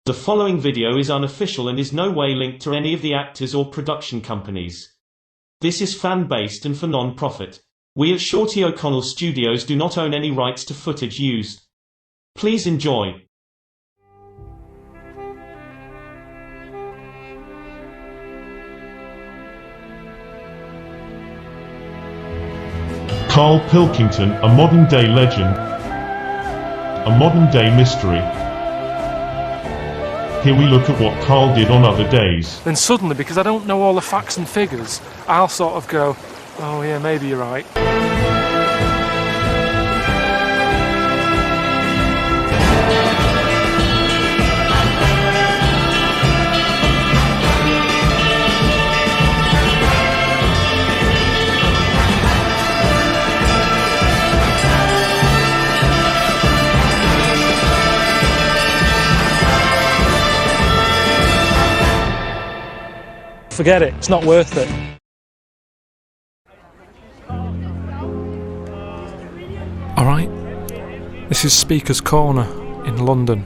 The following video is unofficial and is no way linked to any of the actors or production companies. This is fan-based and for non-profit. We at Shorty O'Connell Studios do not own any rights to footage used. Please enjoy. Karl Pilkington, a modern-day legend, a modern-day mystery. Here we look at what Karl did on Other Days. Then suddenly, because I don't know all the facts and figures, I'll sort of go, oh yeah, maybe you're right. Forget it, it's not worth it. Alright, this is Speaker's Corner in London,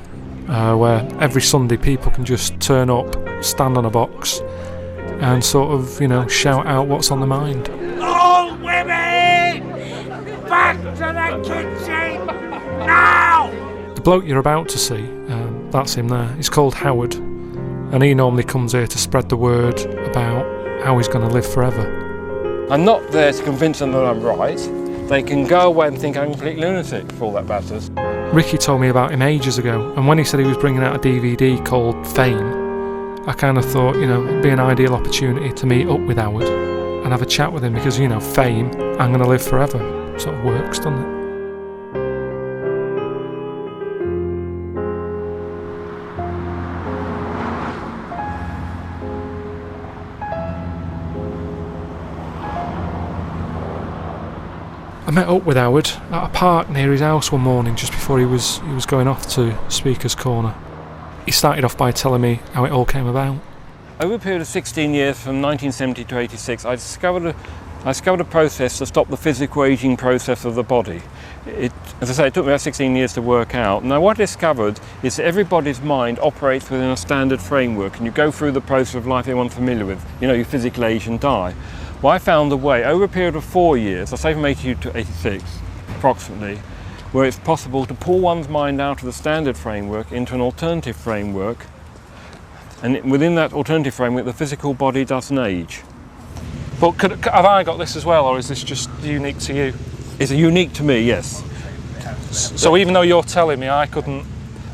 where every Sunday people can just turn up, stand on a box, and sort of, shout out what's on their mind. All women! Back to the kitchen! Now! The bloke you're about to see, that's him there, he's called Howard. And he normally comes here to spread the word about how he's going to live forever. I'm not there to convince them that I'm right. They can go away and think I'm a complete lunatic for all that matters. Ricky told me about him ages ago, and when he said he was bringing out a DVD called Fame, I kind of thought, it'd be an ideal opportunity to meet up with Howard and have a chat with him because, fame, I'm going to live forever, sort of works, doesn't it? I met up with Howard at a park near his house one morning just before he was going off to Speaker's Corner. He started off by telling me how it all came about. Over a period of 16 years, from 1970 to 86, I discovered a process to stop the physical ageing process of the body. As I say, it took me about 16 years to work out. Now what I discovered is that everybody's mind operates within a standard framework, and you go through the process of life everyone's familiar with. You physically age and die. Well, I found a way, over a period of 4 years, I say from 82 to 86, approximately, where it's possible to pull one's mind out of the standard framework into an alternative framework, and within that alternative framework, the physical body doesn't age. But have I got this as well, or is this just unique to you? It's unique to me, yes. So even though you're telling me I couldn't...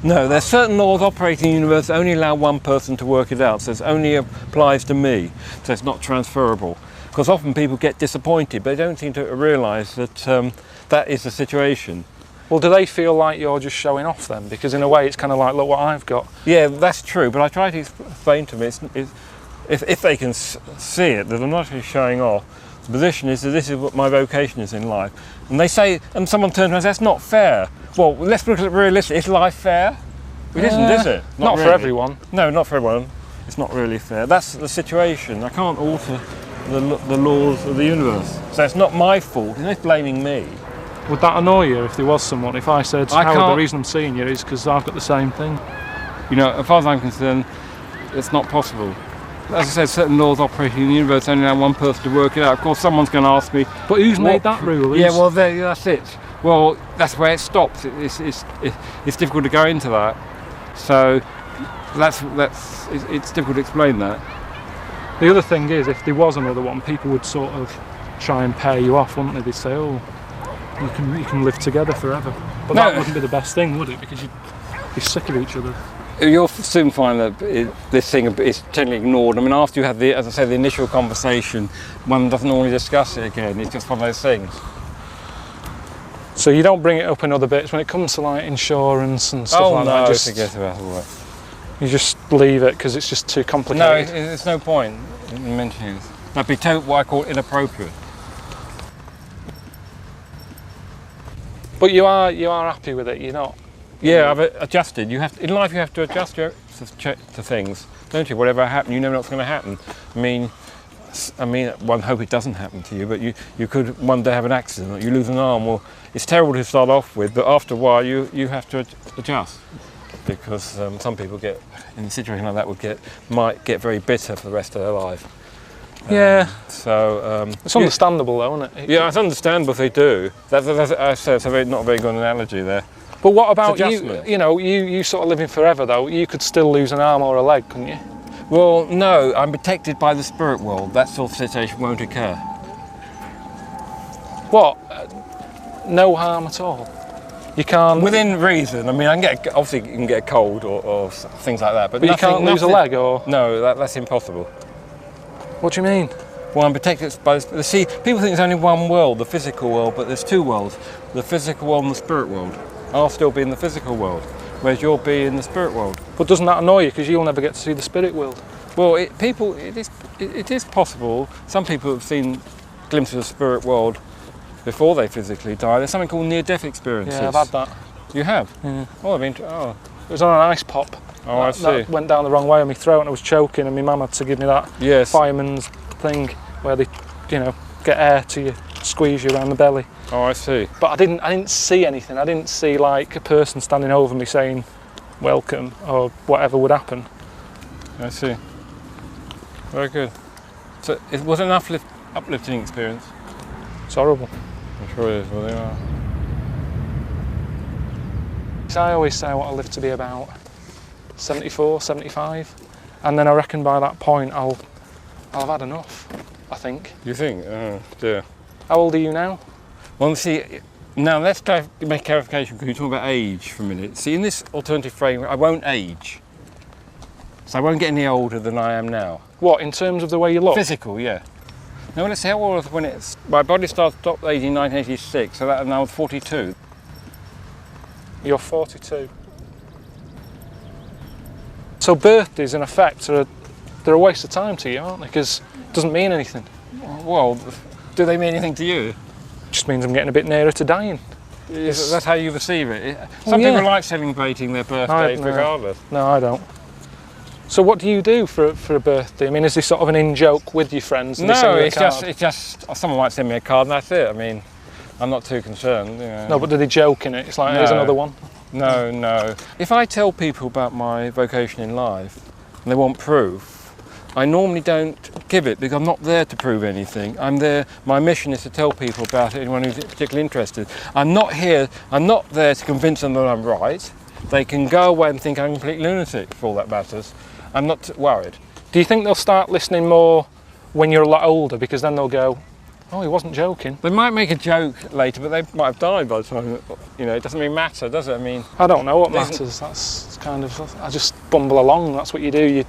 No, there's certain laws operating in the universe that only allow one person to work it out, so it only applies to me, so it's not transferable. Because often people get disappointed, but they don't seem to realise that that is the situation. Well, do they feel like you're just showing off then? Because in a way it's kind of like, look what I've got. Yeah, that's true, but I try to explain to them, if they can see it, that I'm not actually showing off. The position is that this is what my vocation is in life. And they say, and someone turns around and says, that's not fair. Well, let's look at it realistically. Is life fair? It isn't, is it? Not really. For everyone. No, not for everyone. It's not really fair. That's the situation. I can't alter the laws of the universe. So it's not my fault, it's not blaming me. Would that annoy you if there was someone, if I said, Howard, the reason I'm seeing you is because I've got the same thing? As far as I'm concerned, it's not possible. As I said, certain laws operating in the universe only allow one person to work it out. Of course, someone's going to ask me... But who's made that rule? Yeah, well, that's it. Well, that's where it stops. It's difficult to go into that. So, it's difficult to explain that. The other thing is, if there was another one, people would sort of try and pair you off, wouldn't they? They'd say, oh, you can live together forever. But that wouldn't be the best thing, would it? Because you'd be sick of each other. You'll soon find that this thing is totally ignored. I mean, after you have the initial conversation, one doesn't normally discuss it again. It's just one of those things. So you don't bring it up in other bits when it comes to like insurance and stuff like that? Oh no, forget about all that. You just leave it because it's just too complicated? No, there's no point in mentioning this. That'd be what I call inappropriate. But you are happy with it, you're not? Yeah, I've adjusted. In life you have to adjust to things, don't you? Whatever happens, you never know what's going to happen. I mean, one hope it doesn't happen to you, but you could one day have an accident, or you lose an arm. Well, it's terrible to start off with, but after a while you have to adjust. because some people get, in a situation like that, might get very bitter for the rest of their life. Yeah. So it's understandable though, isn't it? Yeah, it's understandable if they do. That's not a very good analogy there. But what about you? You know, you sort of living forever though. You could still lose an arm or a leg, couldn't you? Well, no, I'm protected by the spirit world. That sort of situation won't occur. What? No harm at all? You can't... Within reason. I mean, obviously you can get a cold or things like that, but you can't lose a leg, or...? No, that's impossible. What do you mean? Well, I'm protected by... See, people think there's only one world, the physical world, but there's two worlds. The physical world and the spirit world. I'll still be in the physical world, whereas you'll be in the spirit world. But doesn't that annoy you, because you'll never get to see the spirit world? Well, it is possible. Some people have seen glimpses of the spirit world before they physically die. There's something called near-death experiences. Yeah, I've had that. You have? Yeah. Oh, It was on an ice pop. Oh, I see. That went down the wrong way on my throat and I was choking, and my mum had to give me that fireman's thing where they, you know, get air to you, squeeze you around the belly. Oh, I see. But I didn't see anything. I didn't see like a person standing over me saying welcome or whatever would happen. I see. Very good. So it was an uplifting experience. It's horrible. I'm sure it is. Well, they are. I always say I want to live to be about 74, 75, and then I reckon by that point I'll have had enough, I think. You think? Oh, dear. How old are you now? Well, see, now let's make clarification, because you're talking about age for a minute. See, in this alternative frame, I won't age. So I won't get any older than I am now. What, in terms of the way you look? Physical, yeah. Now let's see how old I was when my body stopped aging in 1986, so that now I was 42. You're 42. So birthdays, in effect, they're a waste of time to you, aren't they? Because it doesn't mean anything. Well, do they mean anything to you? It just means I'm getting a bit nearer to dying. That's how you receive it. Some people like celebrating their birthdays regardless. No, I don't. So what do you do for a birthday? I mean, is this sort of an in-joke with your friends? No, it's just someone might send me a card and that's it. I mean, I'm not too concerned. You know. No, but do they joke in it? It's like, here's another one. No. If I tell people about my vocation in life and they want proof, I normally don't give it, because I'm not there to prove anything. My mission is to tell people about it, anyone who's particularly interested. I'm not there to convince them that I'm right. They can go away and think I'm a complete lunatic, for all that matters. I'm not worried. Do you think they'll start listening more when you're a lot older, because then they'll go, oh, he wasn't joking? They might make a joke later, but they might have died by the time, you know, it doesn't really matter, does it? I mean... I don't know what matters. That's kind of... I just bumble along, that's what you do.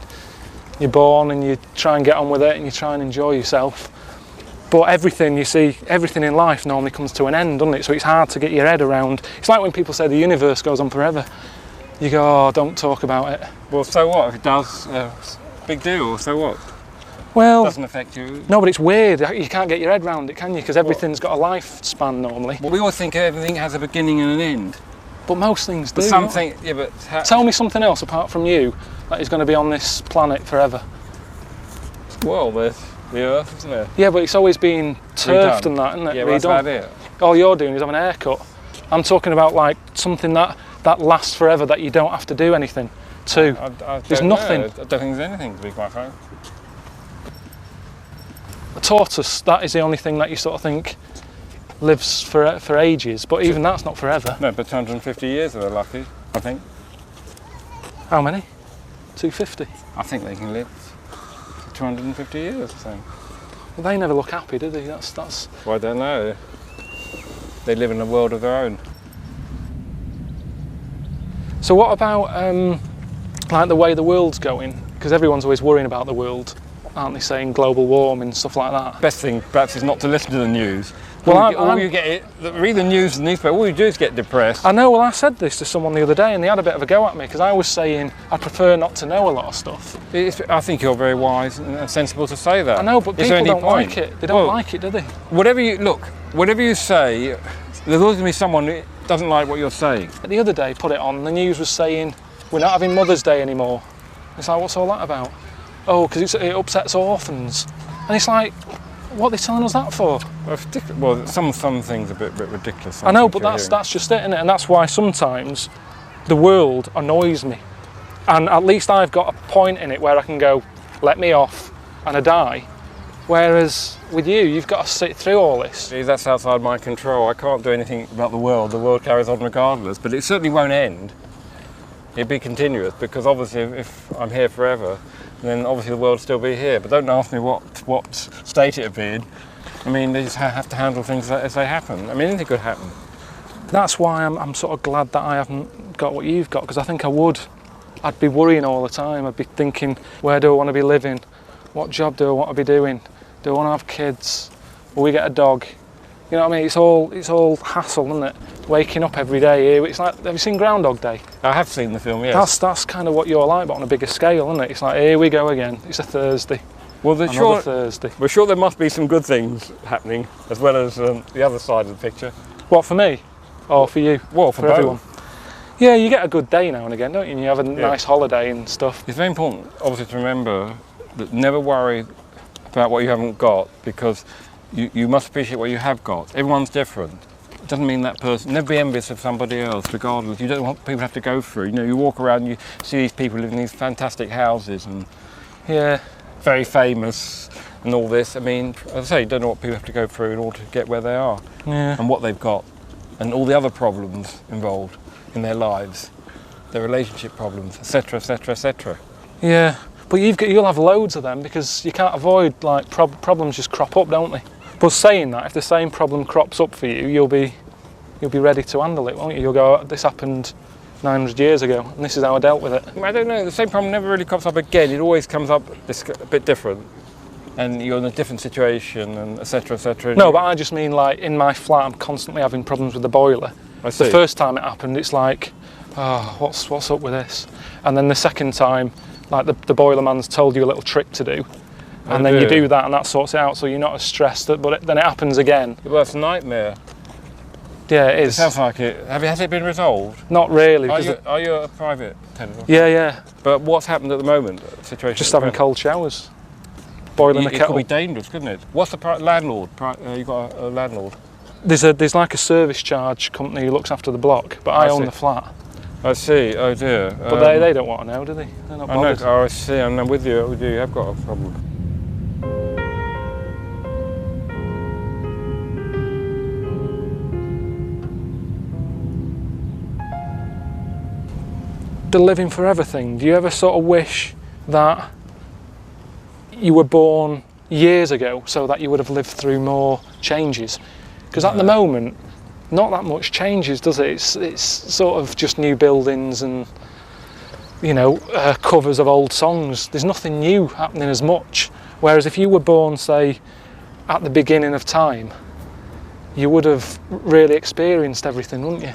You're born and you try and get on with it and you try and enjoy yourself. But everything, you see, everything in life normally comes to an end, doesn't it? So it's hard to get your head around. It's like when people say the universe goes on forever. You go, oh, don't talk about it. Well, so what? If it does, big deal, so what? Well... It doesn't affect you. No, but it's weird. You can't get your head around it, can you? Because everything's got a lifespan normally. Well, we always think everything has a beginning and an end. But most things do. Tell me something else apart from you that is going to be on this planet forever. Well, there's the Earth, isn't there? Yeah, but it's always been turfed and that, isn't it? Yeah, well, that's about it. All you're doing is having a haircut. I'm talking about like something that lasts forever, that you don't have to do anything to. There's nothing. I don't think there's anything, to be quite frank. A tortoise, that is the only thing that you sort of think lives for ages, but even that's not forever. No, but 250 years if they're lucky, I think. How many? 250? I think they can live for 250 years, I think. Well, they never look happy, do they? That's... Well, I don't know. They live in a world of their own. So what about like the way the world's going? Because everyone's always worrying about the world, aren't they, saying global warming, stuff like that? Best thing perhaps is not to listen to the news. Well, read the news and newspaper, all you do is get depressed. I know, well, I said this to someone the other day and they had a bit of a go at me, because I was saying I prefer not to know a lot of stuff. I think you're very wise and sensible to say that. I know, but people don't like it. They don't like it, do they? Whatever you say, there's always going to be someone who doesn't like what you're saying. The other day, put it on, the news was saying, we're not having Mother's Day anymore. It's like, what's all that about? Oh, because it upsets orphans. And it's like, what are they telling us that for? Well, some things are a bit ridiculous. I know, but that's just it, isn't it? And that's why sometimes the world annoys me. And at least I've got a point in it where I can go, let me off, and I die. Whereas with you, you've got to sit through all this. See, that's outside my control. I can't do anything about the world. The world carries on regardless, but it certainly won't end. It'd be continuous, because obviously if I'm here forever, then obviously the world will still be here. But don't ask me what state it'd be in. I mean, they just have to handle things as they happen. I mean, anything could happen. That's why I'm sort of glad that I haven't got what you've got, because I think I would. I'd be worrying all the time. I'd be thinking, where do I want to be living? What job do I want to be doing? Do I want to have kids? Will we get a dog? You know what I mean? It's all hassle, isn't it? Waking up every day. It's like, have you seen Groundhog Day? I have seen the film, yes. That's kind of what you're like, but on a bigger scale, isn't it? It's like, here we go again. It's a Thursday. Well, Another Thursday. We're sure there must be some good things happening, as well as the other side of the picture. What, for me? Or for you? Well, for both. Everyone. Yeah, you get a good day now and again, don't you? And you have a nice holiday and stuff. It's very important, obviously, to remember that never worry about what you haven't got, because you must appreciate what you have got. Everyone's different. It doesn't mean that person. Never be envious of somebody else, regardless. You don't want people to have to go through. You know, you walk around and you see these people living in these fantastic houses and very famous and all this. I mean, as I say, you don't know what people have to go through in order to get where they are and what they've got, and all the other problems involved in their lives, their relationship problems, etc., etc., etc. Yeah. But you'll have loads of them, because you can't avoid, like, problems just crop up, don't they? But saying that, if the same problem crops up for you, you'll be ready to handle it, won't you? You'll go, this happened 900 years ago, and this is how I dealt with it. I don't know, the same problem never really crops up again. It always comes up a bit different, and you're in a different situation, and etc., etc. No, but I just mean, like, in my flat, I'm constantly having problems with the boiler. I see. The first time it happened, it's like, oh, what's up with this? And then the second time, like, the boiler man's told you a little trick to do, and then you do that and that sorts it out, so you're not as stressed. But then it happens again. Well, it's a nightmare. Yeah, it is. It sounds like it. Has it been resolved? Not really. Are you a private tenant? Yeah. But what's happened at the moment? The situation. Just having cold showers. Boiling the kettle. It could be dangerous, couldn't it? What's the landlord? You got a landlord? There's like a service charge company who looks after the block, but I own the flat. I see. Oh dear. But they don't want to know, do they? They're not bothered. Oh, I see. I'm with you. You have got a problem. The living forever thing. Do you ever sort of wish that you were born years ago, so that you would have lived through more changes? Because at the moment, not that much changes, does it? It's sort of just new buildings and, you know, covers of old songs. There's nothing new happening as much. Whereas if you were born, say, at the beginning of time, you would have really experienced everything, wouldn't you?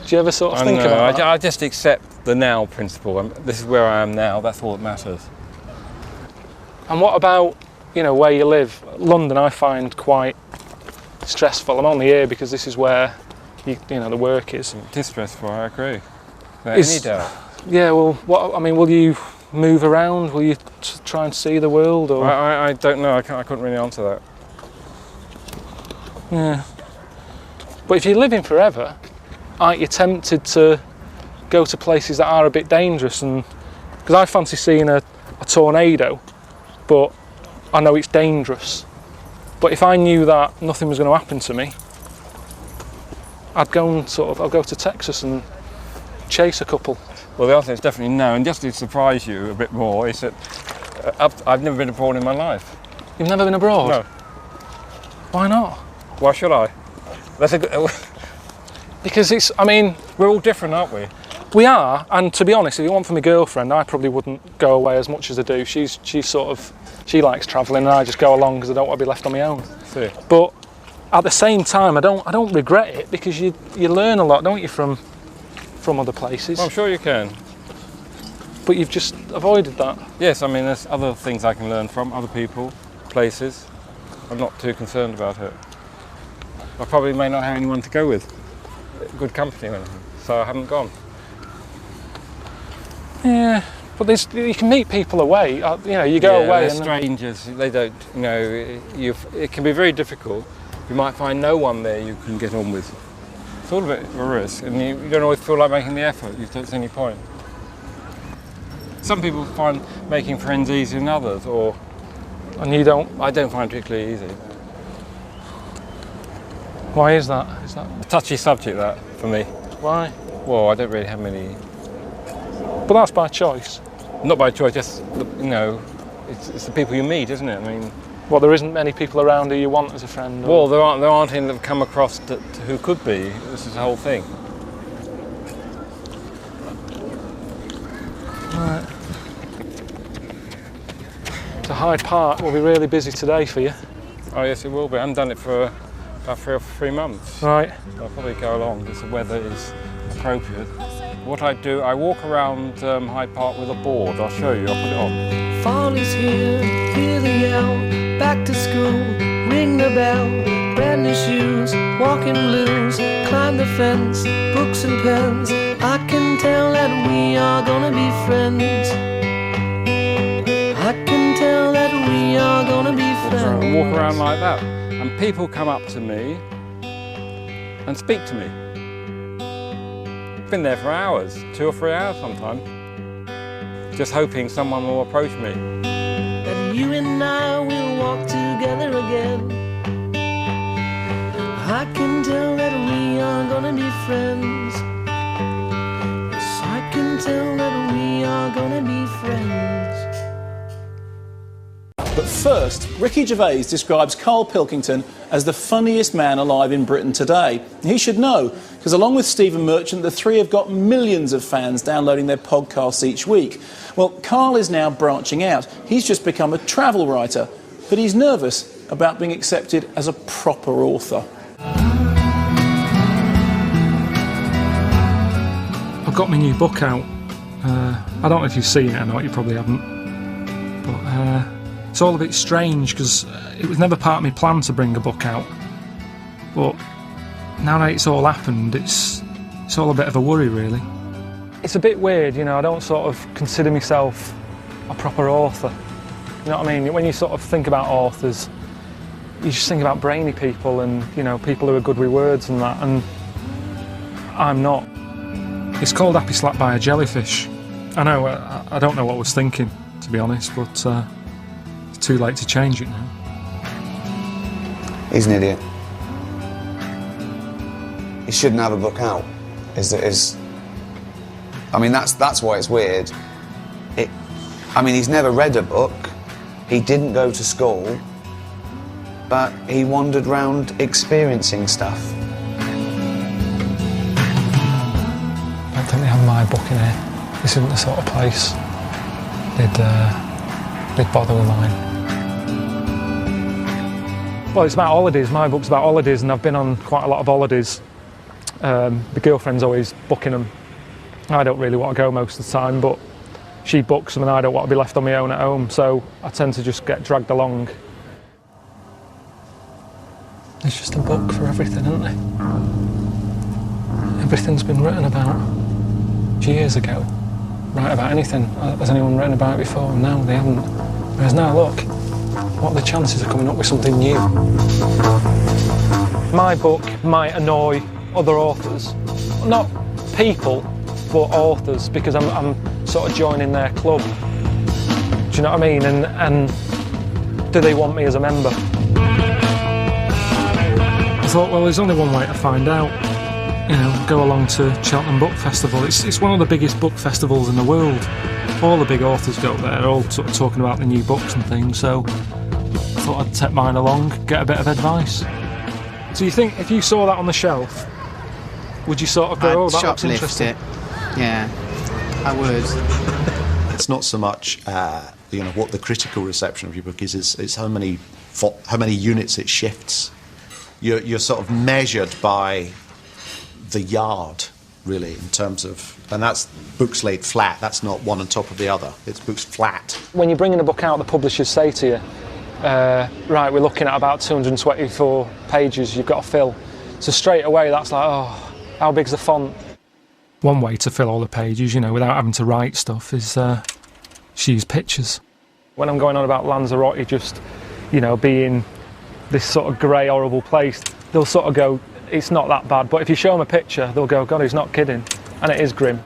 Do you ever sort of think about that? I just accept the now principle. This is where I am now. That's all that matters. And what about, you know, where you live? London, I find quite stressful. I'm only here because this is where you know the work is. It is stressful, I agree. Any doubt. Yeah, well, will you move around? Will you try and see the world? Or? I don't know, I couldn't really answer that. Yeah. But if you're living forever, aren't you tempted to go to places that are a bit dangerous? And because I fancy seeing a tornado, but I know it's dangerous. But if I knew that nothing was going to happen to me, I'll go to Texas and chase a couple. Well, the answer is definitely no. And just to surprise you a bit more, is that I've never been abroad in my life. You've never been abroad? No. Why not? Why should I? That's a good. Because we're all different, aren't we? We are, and to be honest, if it weren't for my girlfriend, I probably wouldn't go away as much as I do. She likes travelling, and I just go along because I don't want to be left on my own. See. But at the same time, I don't regret it, because you learn a lot, don't you, from other places? Well, I'm sure you can. But you've just avoided that. Yes, I mean, there's other things I can learn from, other people, places. I'm not too concerned about it. I probably may not have anyone to go with, good company or anything, so I haven't gone. Yeah, but you can meet people away. You go away. They're strangers. They don't. It can be very difficult. You might find no one there you can get on with. It's all a bit of a risk, and you don't always feel like making the effort. You don't see any point. Some people find making friends easier than others, And you don't? I don't find it particularly easy. Why is that? Is that A touchy subject, that, for me. why? Well, I don't really have many... But that's by choice. Not by choice, just, you know, it's the people you meet, isn't it? I mean... Well, there isn't many people around who you want as a friend. Well, there aren't any that have come across that who could be. This is the whole thing. Right. So Hyde Park will be really busy today for you. Oh yes, it will be. I haven't done it for about 3 months. Right. I'll probably go along because the weather is appropriate. What I do, I walk around Hyde Park with a board. I'll show you. I'll put it on. Fall is here, hear the yell, back to school, ring the bell, brand new shoes, walking blues, climb the fence, books and pens, I can tell that we are gonna be friends. I can tell that we are gonna be friends. I walk around like that, and people come up to me and speak to me. I've been there for hours, 2 or 3 hours sometimes, just hoping someone will approach me. And you and I will walk together again. I can tell that we are gonna be friends. Yes, I can tell that we are gonna be friends. But first, Ricky Gervais describes Karl Pilkington as the funniest man alive in Britain today. He should know, because along with Stephen Merchant, the three have got millions of fans downloading their podcasts each week. Well, Karl is now branching out. He's just become a travel writer, but he's nervous about being accepted as a proper author. I've got my new book out. I don't know if you've seen it or not, you probably haven't. But it's all a bit strange because it was never part of my plan to bring a book out. But now that it's all happened, it's all a bit of a worry, really. It's a bit weird, you know, I don't sort of consider myself a proper author. You know what I mean? When you sort of think about authors, you just think about brainy people and, you know, people who are good with words and that, and I'm not. It's called Happy Slapped by a Jellyfish. I know, I don't know what I was thinking, to be honest, but it's too late to change it now. He's an idiot. He shouldn't have a book out. I mean, that's why it's weird. I mean, he's never read a book. He didn't go to school, but he wandered round experiencing stuff. I don't think they have my book in here. This isn't the sort of place they'd bother with mine. Well, it's about holidays. My book's about holidays, and I've been on quite a lot of holidays. The girlfriend's always booking them. I don't really want to go most of the time, but she books them and I don't want to be left on my own at home, so I tend to just get dragged along. There's just a book for everything, isn't there? Everything's been written about years ago. Write about anything. Has anyone written about it before? No, they haven't. Whereas now, look, what are the chances of coming up with something new? My book might annoy other authors. Not people, but authors, because I'm sort of joining their club. Do you know what I mean? And do they want me as a member? I thought, well, there's only one way to find out. You know, go along to Cheltenham Book Festival. It's one of the biggest book festivals in the world. All the big authors go there, all sort of talking about the new books and things, so I thought I'd take mine along, get a bit of advice. So you think if you saw that on the shelf, would you sort of go, oh, that looks interesting? It. Yeah, I would. It's not so much, you know, what the critical reception of your book is. It's how many units it shifts. You're sort of measured by the yard, really, in terms of, and that's books laid flat. That's not one on top of the other. It's books flat. When you're bringing a book out, the publishers say to you, right, we're looking at about 224 pages you've got to fill. So straight away, that's like, oh, how big's the font? One way to fill all the pages, you know, without having to write stuff is use pictures. When I'm going on about Lanzarote just, you know, being this sort of grey, horrible place, they'll sort of go, it's not that bad, but if you show them a picture, they'll go, God, he's not kidding. And it is grim.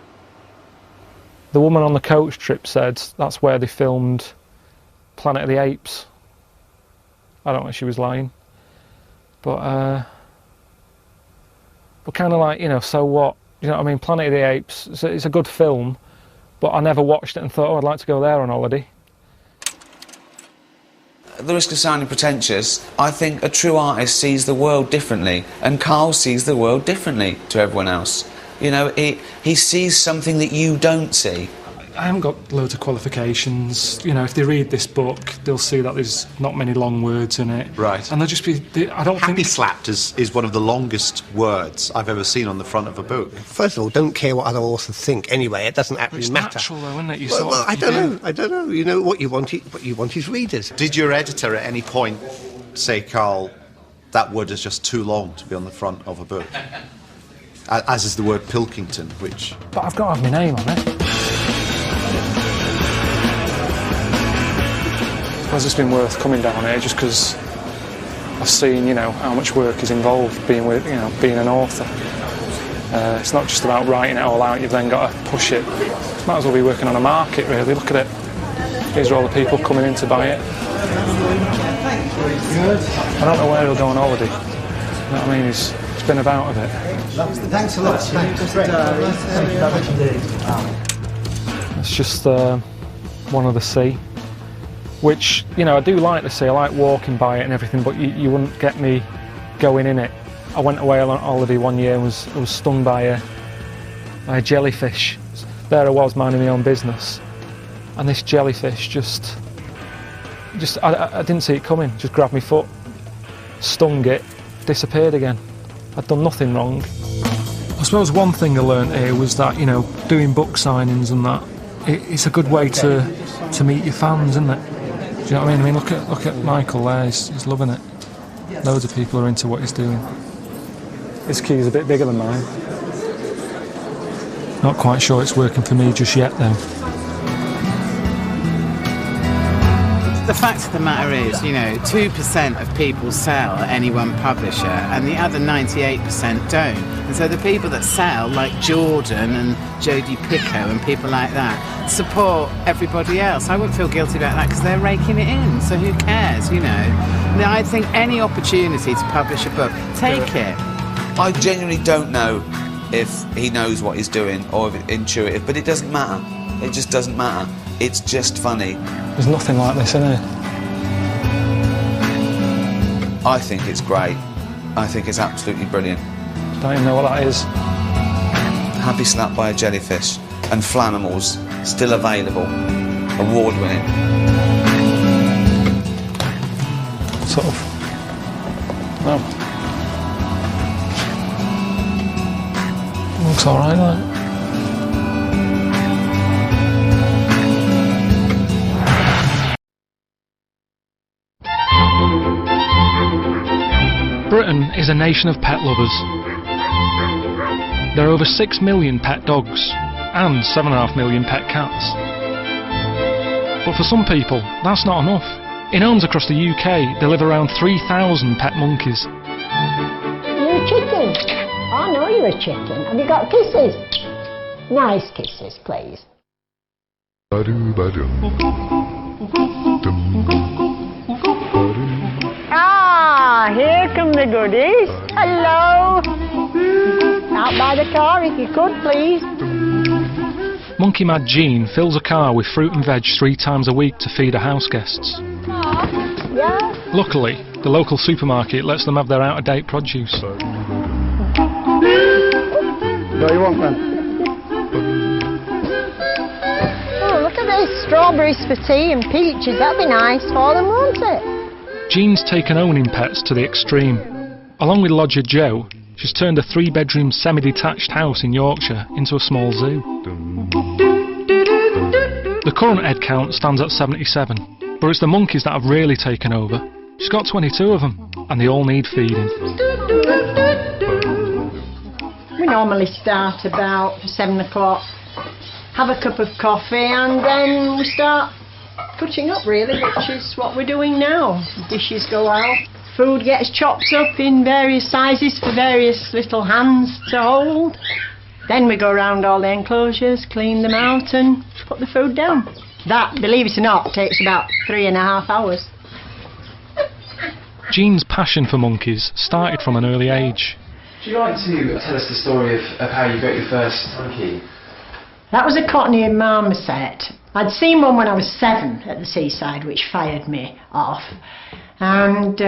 The woman on the coach trip said that's where they filmed Planet of the Apes. I don't know if she was lying. But kind of like, you know, so what? You know what I mean? Planet of the Apes, it's a good film, but I never watched it and thought, oh, I'd like to go there on holiday. At the risk of sounding pretentious, I think a true artist sees the world differently, and Karl sees the world differently to everyone else. You know, he sees something that you don't see. I haven't got loads of qualifications. You know, if they read this book, they'll see that there's not many long words in it. Right. And they'll just be... I don't Happy think... slapped is one of the longest words I've ever seen on the front of a book. First of all, don't care what other authors think anyway. It doesn't actually It's matter. natural, though, isn't it? You Well, I don't know. You know, what you want is readers. Did your editor at any point say, Karl, that word is just too long to be on the front of a book? As is the word Pilkington, which... But I've got to have my name on it. It's just been worth coming down here just because I've seen, you know, how much work is involved being an author. It's not just about writing it all out, you've then got to push it. Might as well be working on a market, really. Look at it. These are all the people coming in to buy it. I don't know where he'll go on holiday. You know what I mean? He's been about a bit. Thanks a lot. It's just one of the sea. Which, you know, I do like the sea, I like walking by it and everything, but you wouldn't get me going in it. I went away on holiday one year and was stung by a jellyfish. There I was minding my own business, and this jellyfish just I didn't see it coming, just grabbed my foot, stung it, disappeared again. I'd done nothing wrong. I suppose one thing I learnt here was that, you know, doing book signings and that, it's a good way to meet your fans, isn't it? Do you know what I mean? I mean, look at Michael there, he's loving it. Loads of people are into what he's doing. His key's a bit bigger than mine. Not quite sure it's working for me just yet, though. The fact of the matter is, you know, 2% of people sell at any one publisher and the other 98% don't. And so the people that sell, like Jordan and Jodie Picoult and people like that, support everybody else. I wouldn't feel guilty about that because they're raking it in, so who cares, you know? Now, I think any opportunity to publish a book, take it. I genuinely don't know if he knows what he's doing or if it's intuitive, but it doesn't matter. It just doesn't matter. It's just funny. There's nothing like this, is there? I think it's great. I think it's absolutely brilliant. Don't even know what that is. Happy Slap by a Jellyfish and Flanimals, still available. Award-winning. Sort of. No. Looks alright, like. Britain is a nation of pet lovers. There are over 6 million pet dogs and 7.5 million pet cats. But for some people, that's not enough. In homes across the UK, they live around 3,000 pet monkeys. You're a chicken. I know you're a chicken. Have you got kisses? Nice kisses, please. Ah, here come the goodies. Hello. Out by the car if you could, please. Monkey Mad Jean fills a car with fruit and veg 3 times a week to feed her house guests. Yeah? Luckily, the local supermarket lets them have their out-of-date produce. What do you want, then? Oh, look at this. Strawberries for tea and peaches. That'd be nice for them, won't it? Jean's taken owning pets to the extreme. Along with lodger Joe, she's turned a 3-bedroom semi-detached house in Yorkshire into a small zoo. The current head count stands at 77, but it's the monkeys that have really taken over. She's got 22 of them, and they all need feeding. We normally start about 7 o'clock, have a cup of coffee, and then we start putting up, really, which is what we're doing now. Dishes go out, food gets chopped up in various sizes for various little hands to hold. Then we go around all the enclosures, clean them out and put the food down. That, believe it or not, takes about 3.5 hours. Jean's passion for monkeys started from an early age. Would you like to tell us the story of how you got your first monkey? That was a cottony marmoset. I'd seen one when I was 7 at the seaside, which fired me off. And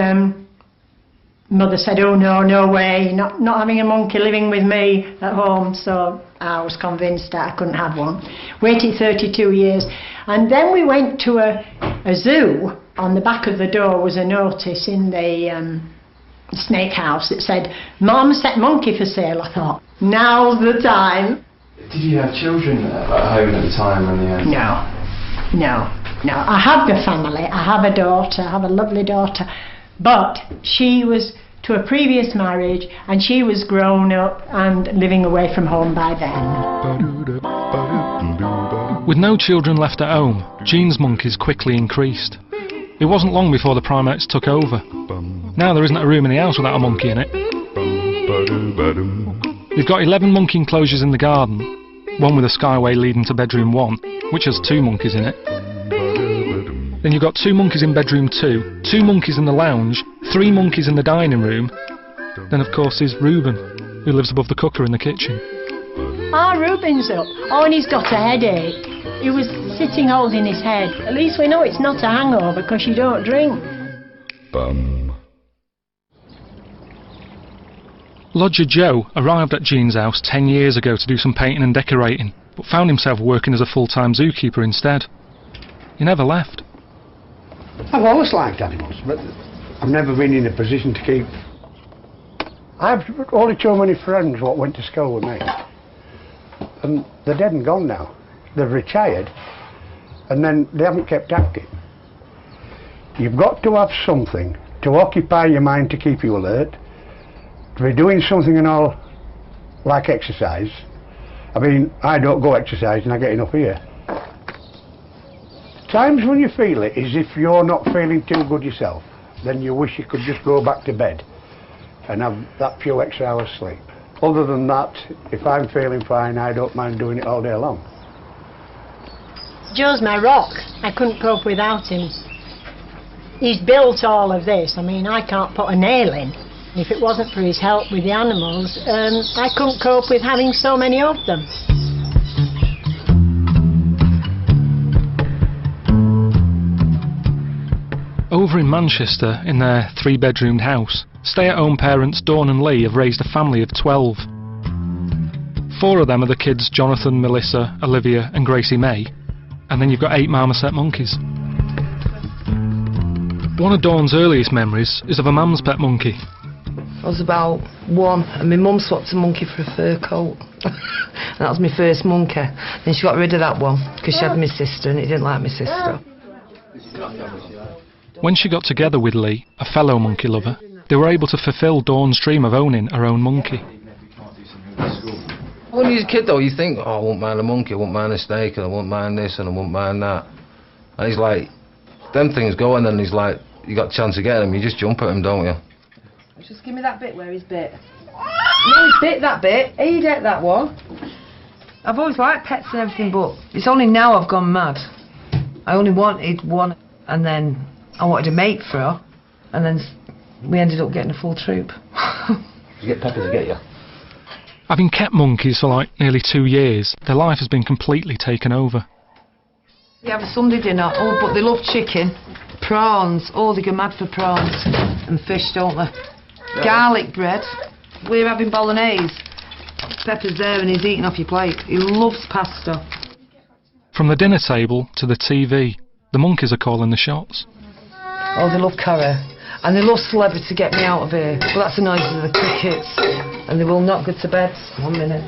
Mother said, oh no way, not having a monkey living with me at home. So I was convinced that I couldn't have one. Waited 32 years. And then we went to a zoo. On the back of the door was a notice in the snake house that said, marmoset monkey for sale. I thought, now's the time. Did you have children at home at the time? No. I have a family. I have a daughter. I have a lovely daughter. But she was to a previous marriage and she was grown up and living away from home by then. With no children left at home, Jean's monkeys quickly increased. It wasn't long before the primates took over. Now there isn't a room in the house without a monkey in it. They've got 11 monkey enclosures in the garden, one with a skyway leading to bedroom 1, which has 2 monkeys in it. Then you've got 2 monkeys in bedroom 2, 2 monkeys in the lounge, 3 monkeys in the dining room. Then of course there's Reuben, who lives above the cooker in the kitchen. Reuben's up. Oh, and he's got a headache. He was sitting holding his head. At least we know it's not a hangover because you don't drink. Lodger Joe arrived at Jean's house 10 years ago to do some painting and decorating, but found himself working as a full-time zookeeper instead. He never left. I've always liked animals, but I've never been in a position to keep. I've only too many friends what went to school with me, and they're dead and gone now. They've retired, and then they haven't kept active. You've got to have something to occupy your mind to keep you alert, to be doing something and all, like exercise. I mean, I don't go exercising, I get enough here. Times when you feel it is if you're not feeling too good yourself, then you wish you could just go back to bed and have that few extra hours sleep. Other than that, if I'm feeling fine, I don't mind doing it all day long. Joe's my rock. I couldn't cope without him. He's built all of this. I mean, I can't put a nail in. If it wasn't for his help with the animals, I couldn't cope with having so many of them. Over in Manchester, in their 3-bedroomed house, stay-at-home parents Dawn and Lee have raised a family of 12. 4 of them are the kids Jonathan, Melissa, Olivia and Gracie May, and then you've got 8 marmoset monkeys. One of Dawn's earliest memories is of a mum's pet monkey. I was about 1 and my mum swapped a monkey for a fur coat. And that was my first monkey. Then she got rid of that one because she had my sister and it didn't like my sister. When she got together with Lee, a fellow monkey lover, they were able to fulfil Dawn's dream of owning her own monkey. When you're a kid though, you think, oh, I won't mind a monkey, I won't mind a snake, and I won't mind this, and I won't mind that. And he's like, them things go, and then he's like, you got a chance of getting him, you just jump at him, don't you? Just give me that bit where he's bit. No, he's bit that bit. He'd ate that one. I've always liked pets and everything, but it's only now I've gone mad. I only wanted one, and then I wanted a mate for her, and then we ended up getting a full troop. You get Pepper to get you. Having kept monkeys for like nearly 2 years, their life has been completely taken over. We have a Sunday dinner, oh, but they love chicken, prawns, oh, they go mad for prawns, and fish, don't they? Yeah. Garlic bread. We're having bolognese. Pepper's there and he's eating off your plate. He loves pasta. From the dinner table to the TV, the monkeys are calling the shots. Oh, they love curry. And they love celebrity to get me out of here. Well, that's the noises of the crickets. And they will not go to bed. 1 minute.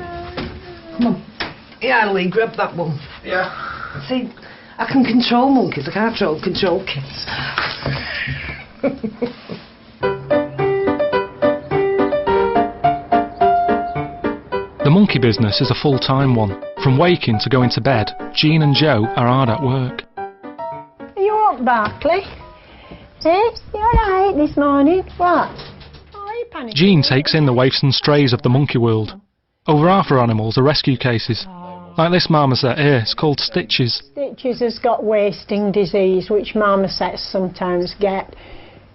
Come on. Yeah, Lee, grab that one. Yeah. See, I can control monkeys. I can't control kids. The monkey business is a full-time one. From waking to going to bed, Jean and Joe are hard at work. Are you up, Barclay? Hey, you alright this morning? What? Jean takes in the waifs and strays of the monkey world. Over half her animals are rescue cases. Like this marmoset here, it's called Stitches. Stitches has got wasting disease, which marmosets sometimes get.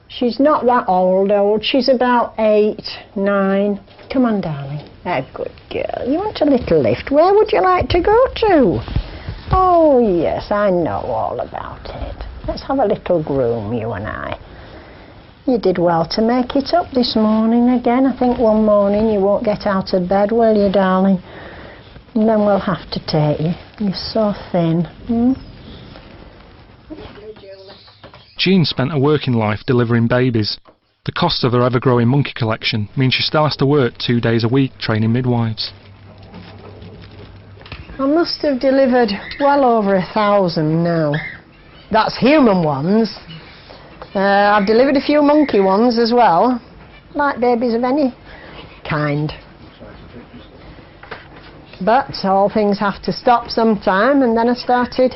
She's not that old. She's about 8, 9. Come on, darling. A good girl. You want a little lift? Where would you like to go to? Oh, yes, I know all about it. Let's have a little groom, you and I. You did well to make it up this morning again. I think one morning you won't get out of bed, will you, darling? And then we'll have to take you. You're so thin. Jean spent her working life delivering babies. The cost of her ever-growing monkey collection means she still has to work 2 days a week training midwives. I must have delivered well over 1,000 now. That's human ones. I've delivered a few monkey ones as well, like babies of any kind. But all things have to stop sometime, and then I started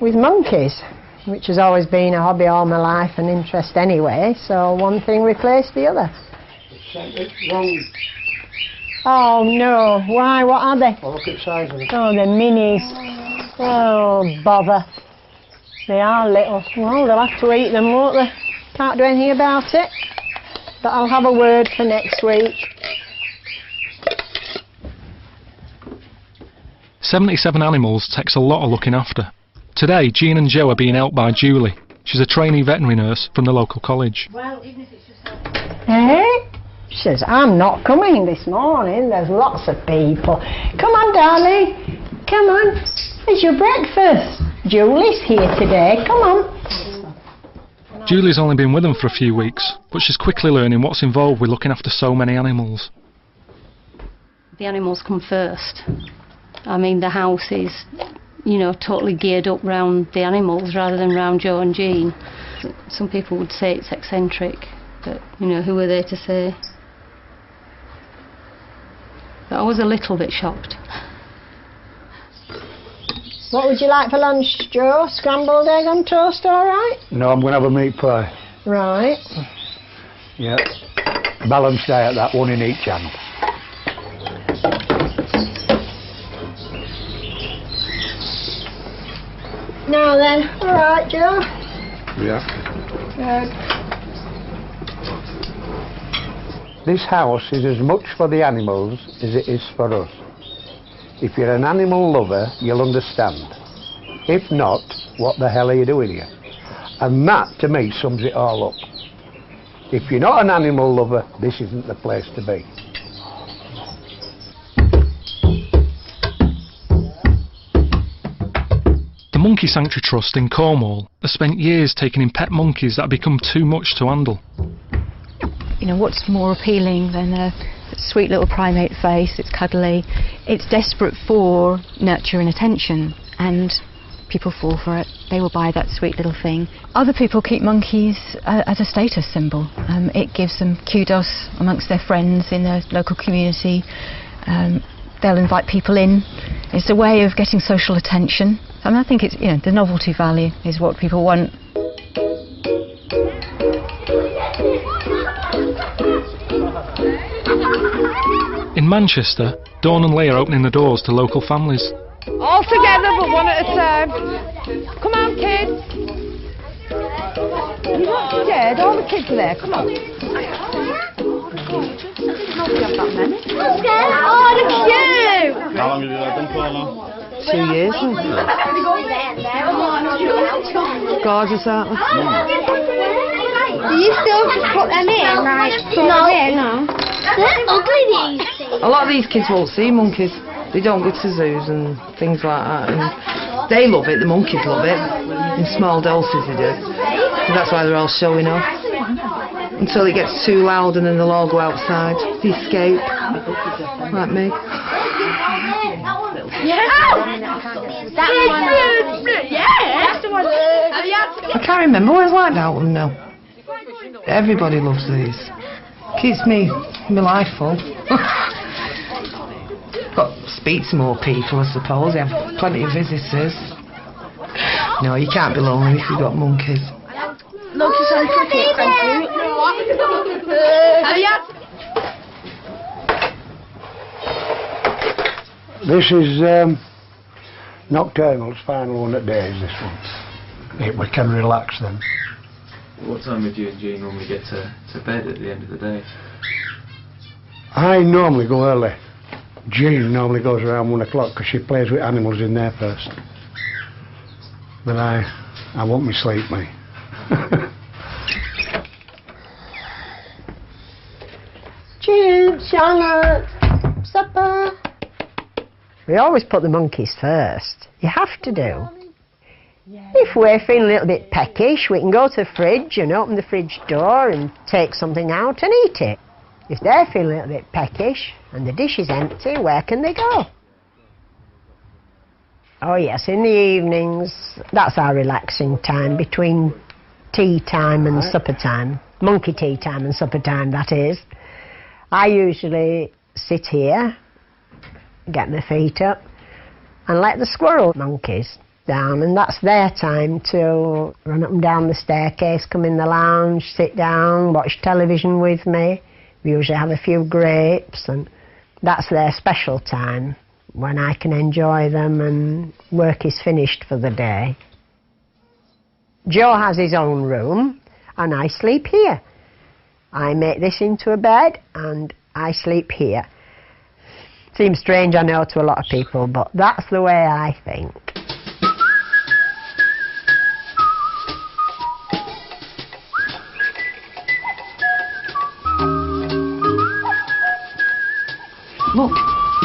with monkeys, which has always been a hobby all my life, an interest anyway, so one thing replaced the other. Oh no, why, what are they? Oh, look at the size of them. Oh, they're minis. Oh, bother. They are little. Well, they'll have to eat them, won't they? Can't do anything about it. But I'll have a word for next week. 77 animals takes a lot of looking after. Today, Jean and Joe are being helped by Julie. She's a trainee veterinary nurse from the local college. Hey? She says, I'm not coming this morning. There's lots of people. Come on, darling. Come on. It's your breakfast. Julie's here today. Come on. Julie's only been with them for a few weeks, but she's quickly learning what's involved with looking after so many animals. The animals come first. I mean, the house is, you know, totally geared up round the animals rather than round Joe and Jean. Some people would say it's eccentric, but, you know, who are they to say? But I was a little bit shocked. What would you like for lunch, Joe? Scrambled egg on toast, all right? No, I'm going to have a meat pie. Right. Yeah. Balanced diet, that, one in each hand. Now then, all right, Joe. Yeah. Good. This house is as much for the animals as it is for us. If you're an animal lover, you'll understand. If not, what the hell are you doing here? And that, to me, sums it all up. If you're not an animal lover, this isn't the place to be. The Monkey Sanctuary Trust in Cornwall has spent years taking in pet monkeys that have become too much to handle. You know, what's more appealing than a sweet little primate face? It's cuddly. It's desperate for nurture and attention, and people fall for it. They will buy that sweet little thing. Other people keep monkeys as a status symbol. It gives them kudos amongst their friends in their local community. They'll invite people in. It's a way of getting social attention. I mean, I think it's, you know, the novelty value is what people want. In Manchester, Dawn and Leah are opening the doors to local families. All together, but one at a time. Come on, kids. You're not scared. All the kids are there. Come on. Oh, look at you. How long have you had them for now? 2 years. Gorgeous, aren't they? Do you still put them in? Right? No. They're ugly, these things. A lot of these kids won't see monkeys. They don't go to zoos and things like that. And they love it, the monkeys love it. In small doses they do. So that's why they're all showing off. Until it gets too loud and then they'll all go outside. They escape. Like me. Yeah. I can't remember what it's like that one now. Everybody loves these. Keeps me my life full. Got to speak to more people, I suppose. You have plenty of visitors. No, you can't be lonely if you've got monkeys. Locust and cricket, thank you. Have you had? This is Nocturnal's final one at days, this one. We can relax then. What time would you and Jean normally get to bed at the end of the day? I normally go early. Jean normally goes around 1 o'clock because she plays with animals in there first. But I want me sleep, me. Jean, Charlotte, supper. We always put the monkeys first. You have to do. If we're feeling a little bit peckish, we can go to the fridge and open the fridge door and take something out and eat it. If they're feeling a little bit peckish and the dish is empty, where can they go? Oh yes, in the evenings, that's our relaxing time between tea time and supper time. Monkey tea time and supper time, that is. I usually sit here, get my feet up, and let the squirrel monkeys down, and that's their time to run up and down the staircase, come in the lounge, sit down, watch television with me. We usually have a few grapes, and that's their special time when I can enjoy them and work is finished for the day. Joe has his own room and I sleep here. I make this into a bed and I sleep here. Seems strange, I know, to a lot of people, but that's the way I think.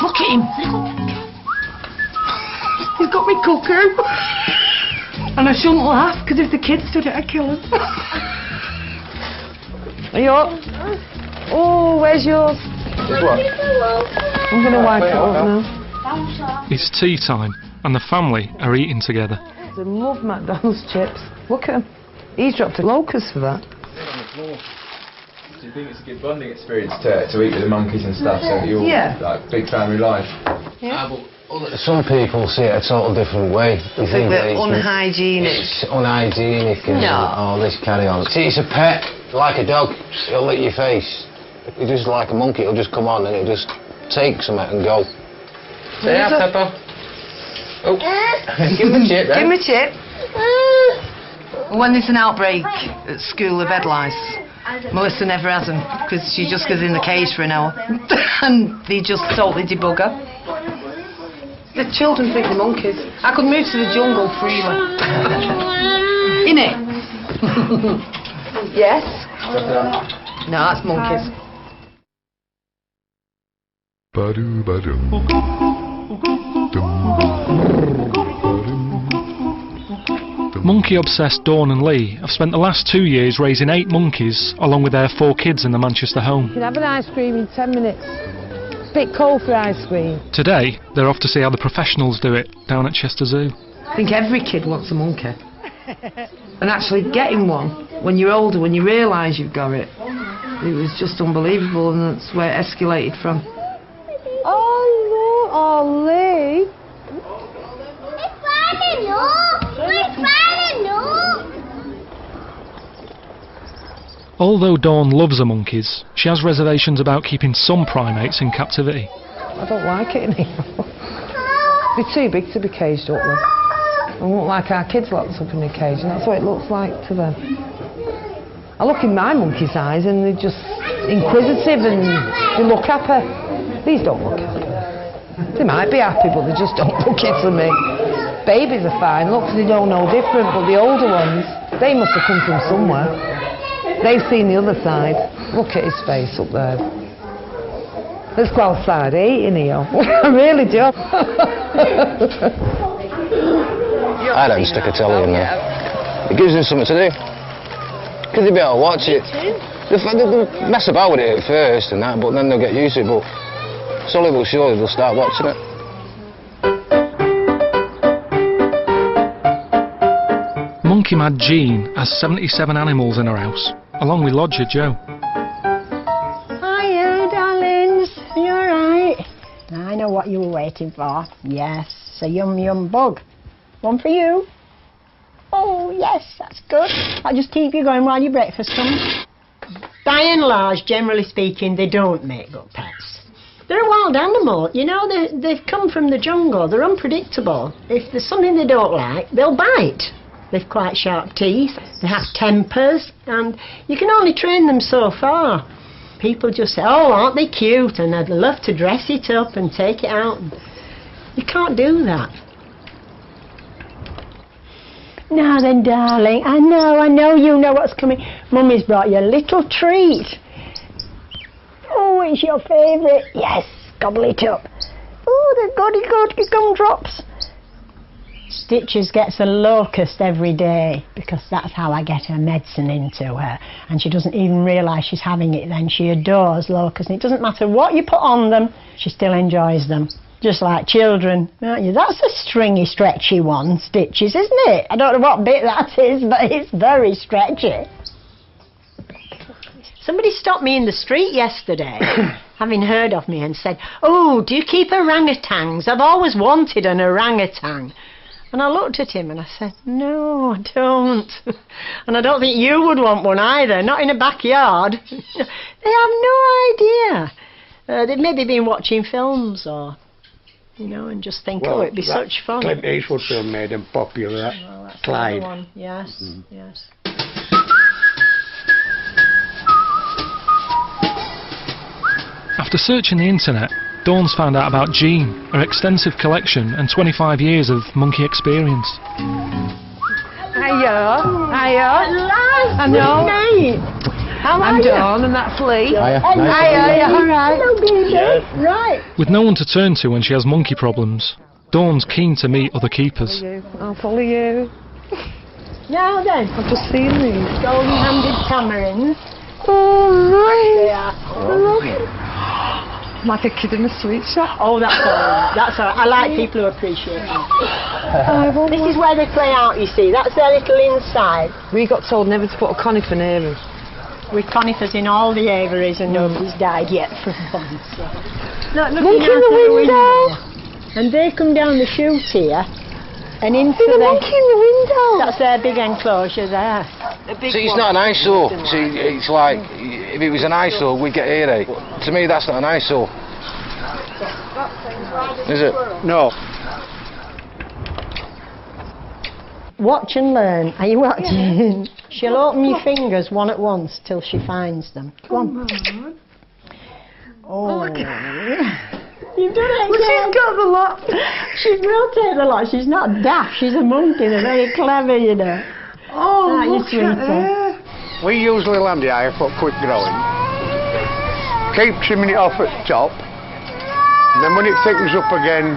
Look at him. He's got me cuckoo. And I shouldn't laugh, because if the kids stood it, I'd kill him. Are you up? Oh, where's yours? This one. I'm going to wipe it up now. It's tea time, and the family are eating together. I love McDonald's chips. Look at him. He's dropped a locust for that. Do you think it's a good bonding experience to eat with the monkeys and stuff, so that you're like big family life? Yeah. Some people see it a total different way. They think that unhygienic. It's unhygienic and all this carry on. See, it's a pet, like a dog. It'll lick your face. It's just like a monkey. It'll just come on and it'll just take something and go. Say yeah, Pepper. Oh, give him a chip then. Give him a chip. When there's an outbreak at school of head lice, Melissa never has them because she just goes in the cage for an hour and they just totally debug her. The children think they're monkeys. I could move to the jungle freely. Innit? Yes? No, that's monkeys. Monkey-obsessed Dawn and Lee have spent the last 2 years raising 8 monkeys along with their 4 kids in the Manchester home. You can have an ice cream in 10 minutes. It's a bit cold for ice cream. Today, they're off to see how the professionals do it down at Chester Zoo. I think every kid wants a monkey. And actually getting one, when you're older, when you realise you've got it, it was just unbelievable, and that's where it escalated from. Oh, no, oh, Lee. Although Dawn loves the monkeys, she has reservations about keeping some primates in captivity. I don't like it anymore. They're too big to be caged up with. I won't like our kids locked up in a cage, and that's what it looks like to them. I look in my monkey's eyes and they're just inquisitive and they look happy. These don't look happy. They might be happy, but they just don't look it to me. Babies are fine, look, they don't know different, but the older ones, they must have come from somewhere. They've seen the other side. Look at his face up there. Let's go outside eating here. I really do. I don't stick a telly in there. It gives them something to do. Because they'll be able to watch it. They'll mess about with it at first and that, but then they'll get used to it. But slowly but surely they'll start watching it. Monkey Mad Jean has 77 animals in her house, along with lodger Joe. Hiya, darlings. You alright? I know what you were waiting for. Yes, a yum yum bug. One for you. Oh, yes, that's good. I'll just keep you going while your breakfast comes. By and large, generally speaking, they don't make good pets. They're a wild animal, you know, they've come from the jungle, they're unpredictable. If there's something they don't like, they'll bite. They've quite sharp teeth, they have tempers, and you can only train them so far. People just say, oh, aren't they cute, and I'd love to dress it up and take it out. You can't do that. Now then, darling, I know you know what's coming. Mummy's brought you a little treat. Oh, it's your favourite. Yes, gobble it up. Oh, the goody gumdrops. Stitches gets a locust every day because that's how I get her medicine into her. And she doesn't even realise she's having it then. She adores locusts. And it doesn't matter what you put on them, she still enjoys them. Just like children, aren't you? That's a stringy, stretchy one, Stitches, isn't it? I don't know what bit that is, but it's very stretchy. Somebody stopped me in the street yesterday, having heard of me, and said, oh, do you keep orangutans? I've always wanted an orangutan. And I looked at him and I said, no, I don't. And I don't think you would want one either, not in a backyard. They have no idea. They've maybe been watching films or, you know, and just think, oh, it'd be such fun. Clint Eastwood film made him popular, that's Clyde. One. Yes, yes. After searching the internet, Dawn's found out about Jean, her extensive collection and 25 years of monkey experience. Hiya. I know. How are I'm you? Dawn and that's Lee. Hiya. All right. Hello, baby. Yes. Right. With no one to turn to when she has monkey problems, Dawn's keen to meet other keepers. I'll follow you. Now then. I've just seen these. Golden-handed tamarins. Oh, right. They are. Like a kid in a sweet shop. Oh, that's all right. That's all right. I like people who appreciate it. This is where they play out, you see. That's their little inside. We got told never to put a conifer near them. With conifers in all the aviaries and nobody's died yet from one. So. Look, Monkey in the window! And they come down the chute here and into the monkey in the window. That's their big enclosure there. See, it's not an eyesore. See, it's like, if it was an eyesore, we'd get earache. To me, that's not an eyesore. Is it? No. Watch and learn. Are you watching? She'll open your fingers one at once till she finds them. Come on. Oh, look at you've done it again. Well, she's got the lot. She will take the lot. She's not daft. She's a monkey. They're very clever, you know. Oh, right, look at her. We usually land the higher for quick growing. Keep trimming it off at the top. And then when it thickens up again,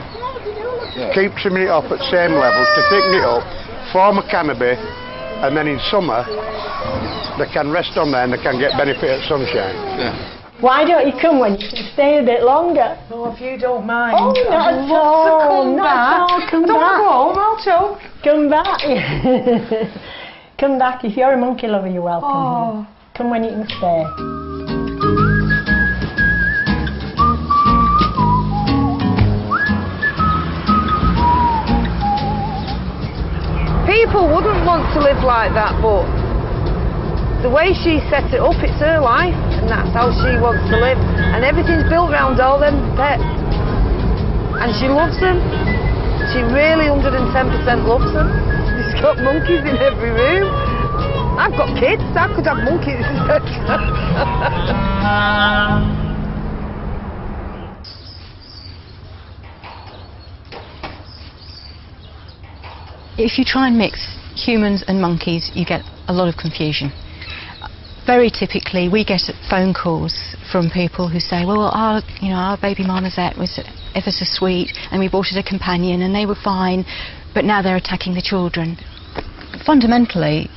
keep trimming it off at the same level to thicken it up, form a canopy, and then in summer, they can rest on there and they can get benefit of sunshine. Yeah. Why don't you come when you can stay a bit longer? Oh, if you don't mind. Oh, not at all. Not at all. Come back. Go home, I'll choke. Come back. Come back. If you're a monkey lover, you're welcome. Oh. Come when you can stay. People wouldn't want to live like that, but the way she set it up, it's her life, and that's how she wants to live. And everything's built around all them pets. And she loves them. She really 110% loves them. She's got monkeys in every room. I've got kids, I could have monkeys. If you try and mix humans and monkeys, you get a lot of confusion. Very typically, we get phone calls from people who say, well, our baby marmoset was ever so sweet, and we bought it a companion, and they were fine, but now they're attacking the children. Fundamentally,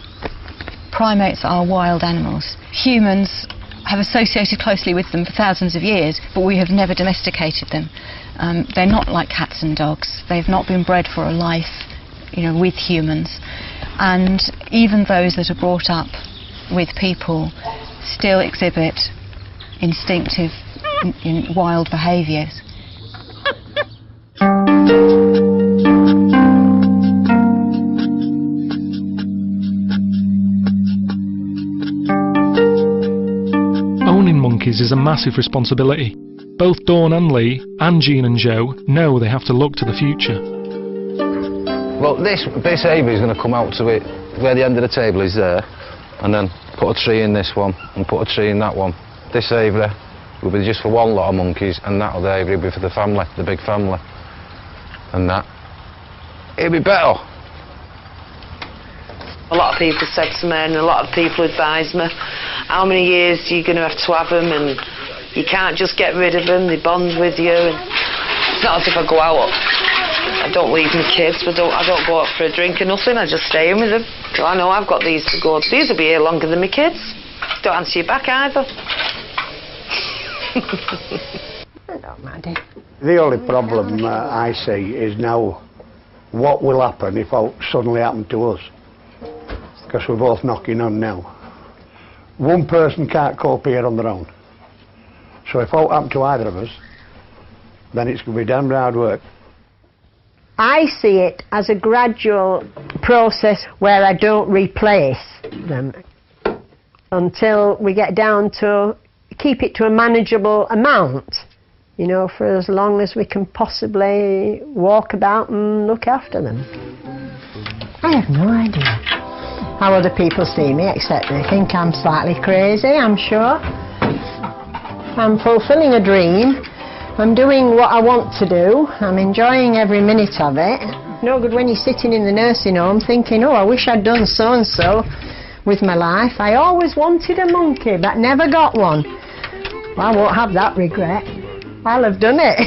primates are wild animals. Humans have associated closely with them for thousands of years, but we have never domesticated them. They're not like cats and dogs. They've not been bred for a life, with humans. And even those that are brought up with people still exhibit instinctive, wild behaviours. monkeys is a massive responsibility. Both Dawn and Lee, and Jean and Joe, know they have to look to the future. Well, this aviary is going to come out to it where the end of the table is there, and then put a tree in this one and put a tree in that one. This aviary will be just for one lot of monkeys, and that other aviary will be for the family, the big family. And that, it'll be better. A lot of people said to me, and a lot of people advised me, how many years are you going to have them, and you can't just get rid of them, they bond with you. And it's not as if I go out, I don't leave my kids, I don't go out for a drink or nothing, I just stay in with them. So I know I've got these to go, these will be here longer than my kids. Don't answer you back either. The only problem I see is now what will happen if it suddenly happened to us, because we're both knocking on now. One person can't cope here on their own, so if it happened to either of us, then it's going to be damn hard work. I see it as a gradual process where I don't replace them until we get down to keep it to a manageable amount, you know, for as long as we can possibly walk about and look after them. I have no idea how other people see me, except they think I'm slightly crazy, I'm sure. I'm fulfilling a dream. I'm doing what I want to do. I'm enjoying every minute of it. No good when you're sitting in the nursing home thinking, oh, I wish I'd done so-and-so with my life. I always wanted a monkey, but never got one. Well, I won't have that regret. I'll have done it.